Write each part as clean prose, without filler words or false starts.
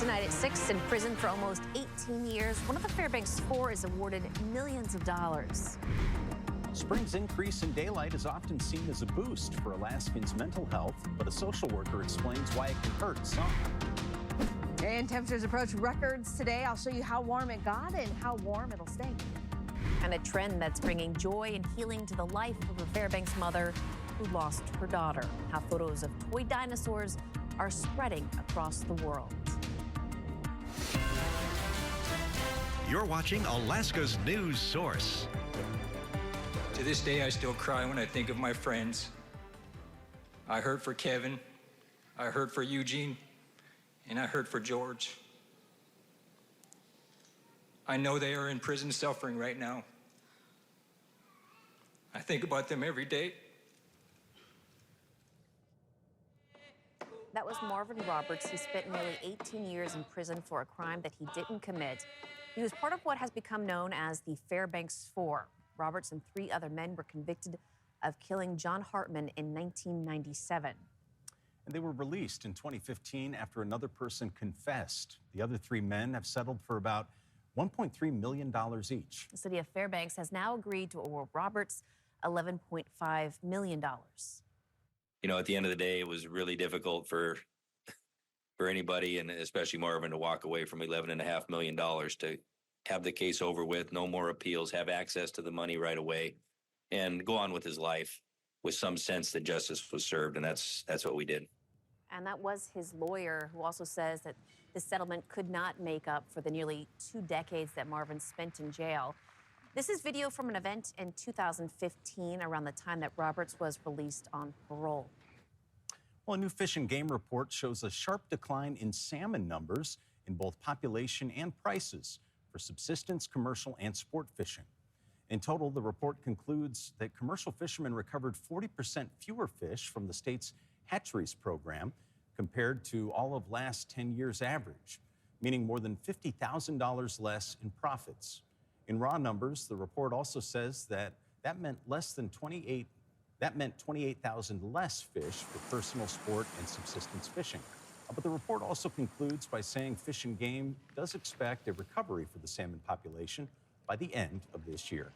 Tonight at 6, in prison for almost 18 years, one of the Fairbanks Four is awarded millions of dollars. Spring's increase in daylight is often seen as a boost for Alaskans' mental health, but a social worker explains why it can hurt some. And temperatures approach records today. I'll show you how warm it got and how warm it'll stay. And a trend that's bringing joy and healing to the life of a Fairbanks mother who lost her daughter. How photos of toy dinosaurs are spreading across the world. You're watching Alaska's news source. To this day, I still cry when I think of my friends. I hurt for Kevin, I hurt for Eugene, and I hurt for George. I know they are in prison suffering right now. I think about them every day. That was Marvin Roberts. He spent nearly 18 years in prison for a crime that he didn't commit. He was part of what has become known as the Fairbanks Four. Roberts and 3 other men were convicted of killing John Hartman in 1997. And they were released in 2015 after another person confessed. The other 3 men have settled for about $1.3 million each. The city of Fairbanks has now agreed to award Roberts $11.5 million. You know, at the end of the day, it was really difficult for anybody, and especially Marvin, to walk away from $11.5 million, to have the case over with, no more appeals, have access to the money right away, and go on with his life with some sense that justice was served, and that's what we did. And that was his lawyer, who also says that the settlement could not make up for the nearly 2 decades that Marvin spent in jail. This is video from an event in 2015, around the time that Roberts was released on parole. Well, a new Fish and Game report shows a sharp decline in salmon numbers in both population and prices for subsistence, commercial, and sport fishing. In total, the report concludes that commercial fishermen recovered 40% fewer fish from the state's hatcheries program compared to all of last 10 years' average, meaning more than $50,000 less in profits. In raw numbers, the report also says that meant 28,000 less fish for personal, sport, and subsistence fishing. But the report also concludes by saying Fish and Game does expect a recovery for the salmon population by the end of this year.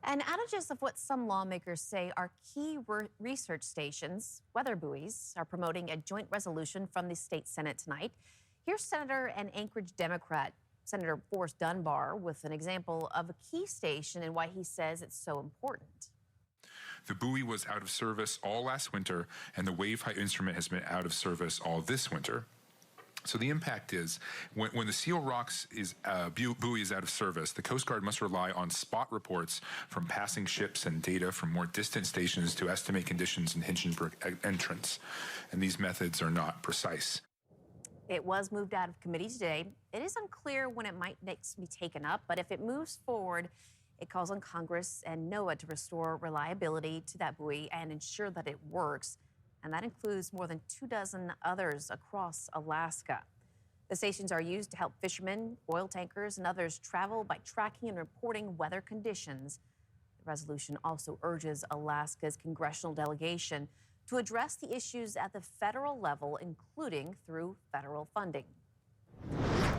And outages of what some lawmakers say are key research stations, weather buoys, are promoting a joint resolution from the state Senate tonight. Here's Senator and Anchorage Democrat Senator Forrest Dunbar with an example of a key station and why he says it's so important. The buoy was out of service all last winter, and the wave height instrument has been out of service all this winter. So the impact is, when the Seal Rocks buoy is out of service, the Coast Guard must rely on spot reports from passing ships and data from more distant stations to estimate conditions in Hinchinbrook entrance. And these methods are not precise. It was moved out of committee today. It is unclear when it might next be taken up, but if it moves forward, it calls on Congress and NOAA to restore reliability to that buoy and ensure that it works. And that includes more than 24 others across Alaska. The stations are used to help fishermen, oil tankers, and others travel by tracking and reporting weather conditions. The resolution also urges Alaska's congressional delegation to address the issues at the federal level, including through federal funding.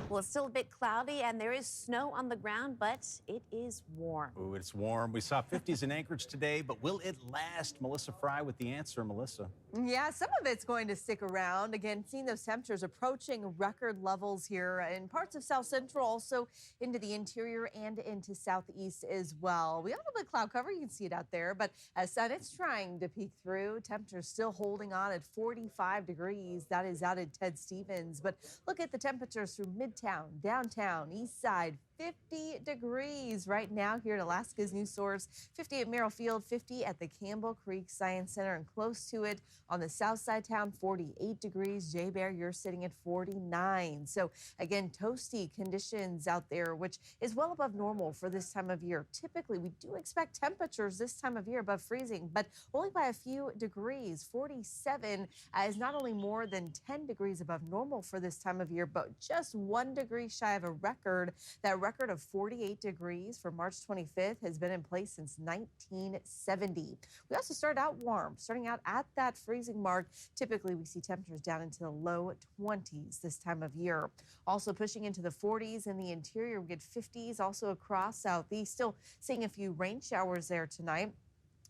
Well, it's still a bit cloudy and there is snow on the ground, but it is warm. Ooh, it's warm. We saw 50s in Anchorage today, but will it last? Melissa Fry with the answer. Melissa. Yeah, some of it's going to stick around. Again, seeing those temperatures approaching record levels here in parts of South Central, also into the interior and into Southeast as well. We have a little bit of cloud cover. You can see it out there, but as sun, it's trying to peek through. Temperatures still holding on at 45 degrees. That is out at Ted Stevens. But look at the temperatures through Midtown, downtown, east side. 50 degrees right now here at Alaska's News Source. 50 at Merrill Field, 50 at the Campbell Creek Science Center, and close to it on the south side town, 48 degrees. Jay Bear, you're sitting at 49. So again, toasty conditions out there, which is well above normal for this time of year. Typically, we do expect temperatures this time of year above freezing, but only by a few degrees. 47 is not only more than 10 degrees above normal for this time of year, but just 1 degree shy of a record. That record of 48 degrees for March 25th has been in place since 1970. We also started out warm, starting out at that freezing freezing mark. Typically, we see temperatures down into the low 20s this time of year. Also pushing into the 40s in the interior. We get 50s also across southeast. Still seeing a few rain showers there tonight.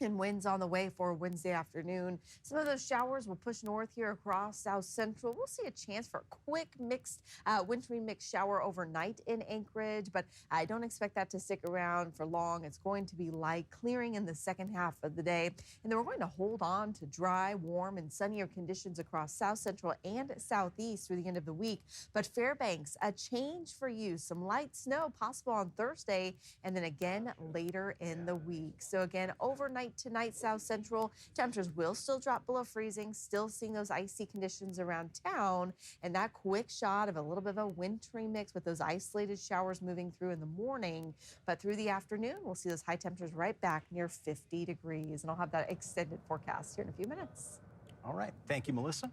And winds on the way for Wednesday afternoon. Some of those showers will push north here across south central. We'll see a chance for a quick wintry mixed shower overnight in Anchorage, but I don't expect that to stick around for long. It's going to be light, clearing in the second half of the day. And then we're going to hold on to dry, warm, and sunnier conditions across south central and southeast through the end of the week. But Fairbanks, a change for you. Some light snow possible on Thursday and then again later in the week. So again, overnight tonight, south central temperatures will still drop below freezing, still seeing those icy conditions around town, and that quick shot of a little bit of a wintry mix with those isolated showers moving through in the morning. But through the afternoon, we'll see those high temperatures right back near 50 degrees, and I'll have that extended forecast here in a few minutes. All right. Thank you, Melissa.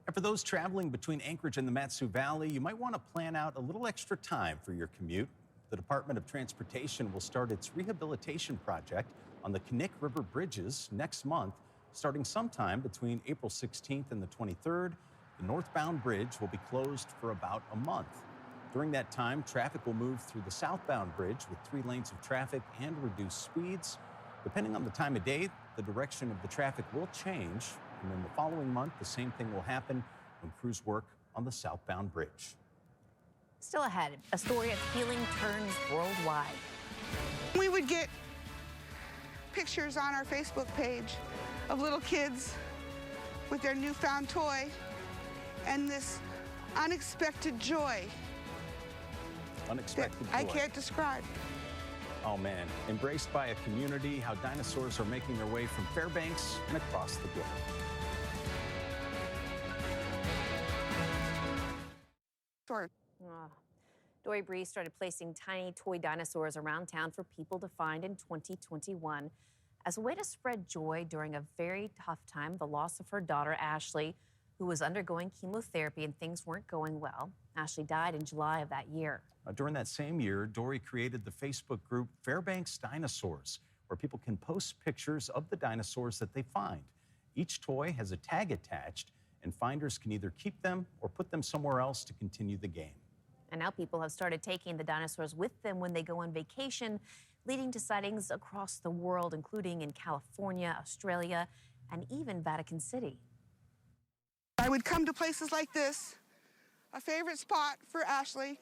And for those traveling between Anchorage and the Mat-Su Valley, you might want to plan out a little extra time for your commute. The Department of Transportation will start its rehabilitation project on the Knik River bridges next month, starting sometime between April 16th and the 23rd. The northbound bridge will be closed for about a month. During that time, traffic will move through the southbound bridge with 3 lanes of traffic and reduced speeds. Depending on the time of day, the direction of the traffic will change. And then the following month, the same thing will happen when crews work on the southbound bridge. Still ahead, a story of healing turns worldwide. We would get pictures on our Facebook page of little kids with their newfound toy and this unexpected joy. Unexpected that joy. I can't describe. Oh man, embraced by a community, how dinosaurs are making their way from Fairbanks and across the globe. Sure. Dory Bree started placing tiny toy dinosaurs around town for people to find in 2021 as a way to spread joy during a very tough time, the loss of her daughter, Ashley, who was undergoing chemotherapy and things weren't going well. Ashley died in July of that year. During that same year, Dory created the Facebook group Fairbanks Dinosaurs, where people can post pictures of the dinosaurs that they find. Each toy has a tag attached, and finders can either keep them or put them somewhere else to continue the game. And now people have started taking the dinosaurs with them when they go on vacation, leading to sightings across the world, including in California, Australia, and even Vatican City. I would come to places like this, a favorite spot for Ashley,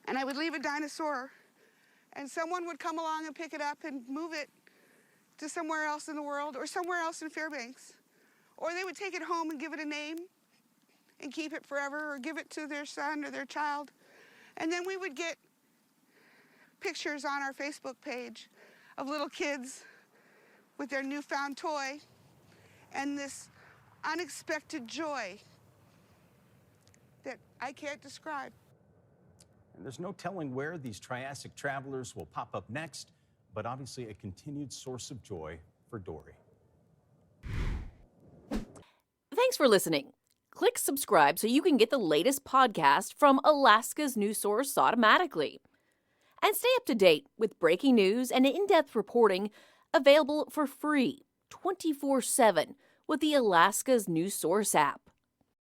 and I would leave a dinosaur, and someone would come along and pick it up and move it to somewhere else in the world or somewhere else in Fairbanks. Or they would take it home and give it a name and keep it forever, or give it to their son or their child. And then we would get pictures on our Facebook page of little kids with their newfound toy and this unexpected joy that I can't describe. And there's no telling where these Triassic travelers will pop up next, but obviously a continued source of joy for Dory. Thanks for listening. Click subscribe so you can get the latest podcast from Alaska's News Source automatically. And stay up to date with breaking news and in-depth reporting available for free 24/7 with the Alaska's News Source app.